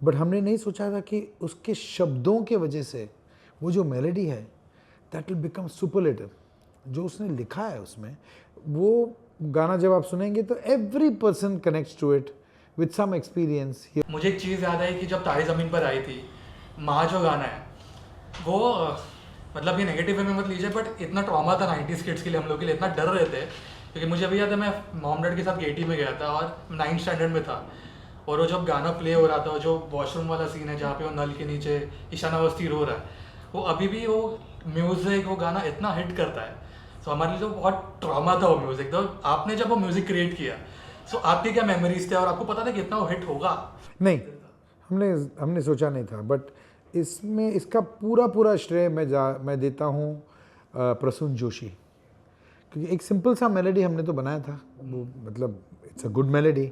But हमने नहीं सोचा था कि उसके शब्दों के वजह से वो जो मेलोडी है दैट विल बिकम सुपरलेटिव। जो उसने लिखा है उसमें, वो गाना जब आप सुनेंगे तो every person connects to it with some experience. मुझे एक चीज़ याद आई कि जब तारे ज़मीन पर आई थी, माँ जो गाना है वो मतलब ये नेगेटिव वे में मत लीजिए, बट इतना ट्रॉमा था 90s किड्स के लिए, हम लोग के लिए इतना डर रहे थे। क्योंकि मुझे अभी याद है मैं मॉम डैड के साथ गेटी में गया था और 9th स्टैंडर्ड में था, और वो जब गाना प्ले हो रहा था, जो वॉशरूम वाला सीन है जहाँ पे वो नल के नीचे ईशान अवस्थी रो रहा है, वो अभी भी वो म्यूज़िक, वो गाना इतना हिट करता है। सो हमारे लिए तो बहुत ट्रॉमा था वो म्यूज़िक। तो आपने जब वो म्यूज़िक क्रिएट किया, सो आपकी क्या मेमोरीज थे और आपको पता था कि इतना वो हिट होगा? नहीं, हमने सोचा नहीं था, बट इसमें इसका पूरा श्रेय मैं देता हूँ प्रसून जोशी। क्योंकि एक सिंपल सा मेलोडी हमने तो बनाया था, वो मतलब it's a good melody,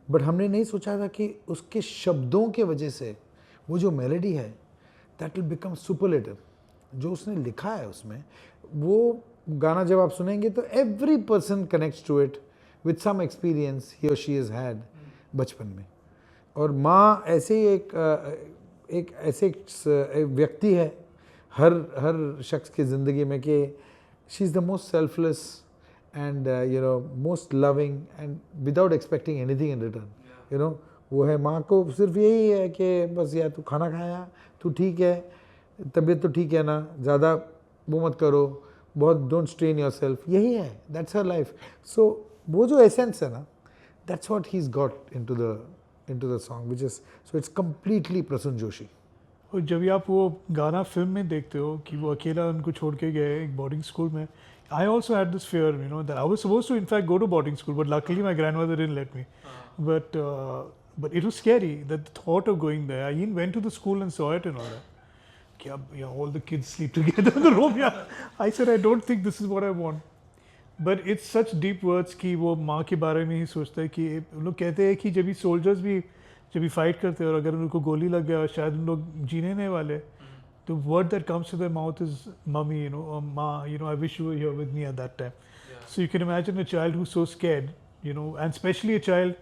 but हमने नहीं सोचा था कि उसके शब्दों के वजह से वो जो मेलोडी है दैट विल बिकम सुपरलेटिव। जो उसने लिखा है उसमें, वो गाना जब आप सुनेंगे तो every person connects to it with some experience he और शी इज़ हैड बचपन में। और माँ ऐसे ही एक ऐसे एक व्यक्ति है हर शख्स की ज़िंदगी में कि she is the most selfless and most loving and without expecting anything in return. वो है, माँ को सिर्फ यही है कि बस यार तू खाना खाया, तू ठीक है, तबीयत तो ठीक है ना, ज़्यादा वो मत करो, बहुत डोंट स्ट्रेन योर सेल्फ, यही है, दैट्स हर लाइफ। सो वो जो एसेंस है ना, that's what he is got into the song, which is, so it's completely Prasoon Joshi. और जब भी आप वो गाना फिल्म में देखते हो कि वो अकेला उनको छोड़ के गए एक बोर्डिंग स्कूल में, I also had this fear, that I was supposed to in fact go to boarding school, but luckily my grandmother didn't let me. But it was scary, that the thought of going there. I even went to the school and saw it and all that. कि अब all the kids sleep together in the room. Yeah, I said I don't think this is what I want. But it's such deep words कि वो माँ के बारे में ही सोचता है कि लोग कहते हैं कि जब भी सोल्जर्स भी जब भी फाइट करते हैं और अगर उनको गोली लग गया और शायद उन लोग जीने नहीं वाले, तो word that comes to their mouth is mummy, माँ, I wish you were here with me at that time. So you can imagine a child who so scared, and specially a child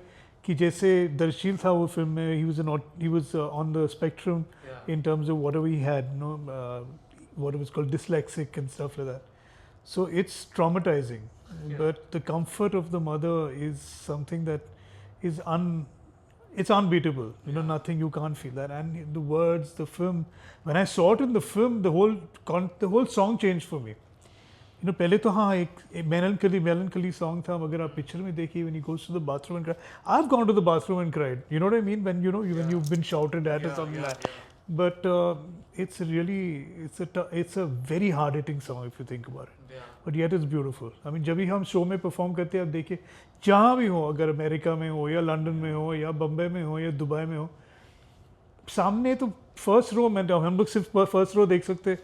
कि जैसे दर्शील था वो film में, he was on the spectrum in terms of whatever he had, what was called dyslexic and stuff like that. So it's traumatizing, but the comfort of the mother is something that is it's unbeatable. Nothing, you can't feel that. And the words, the film, when I saw it in the film, the whole song changed for me. पहले तो हाँ एक melancholy song था, मगर आप picture में देखिए when he goes to the bathroom and cry. I've gone to the bathroom and cried. You know what I mean? When when you've been shouted at or something like that. But it's a very hard hitting song if you think about it. But yet it's beautiful. I mean, जब भी हम show में perform करते हैं, आप देखिए जहाँ भी हो, अगर अमेरिका में हो या लंदन में हो या बम्बई में हो या दुबई में हो, सामने तो फर्स्ट रो में हम लोग सिर्फ फर्स्ट रो देख सकते,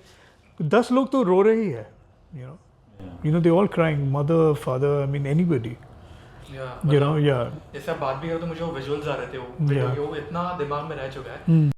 10 लोग तो रो रहे ही है, they all crying, mother, father, I mean anybody. जैसे आप बात भी करो तो मुझे वो विजुअल्स आ रहे थे, वो इतना दिमाग में रह चुका है।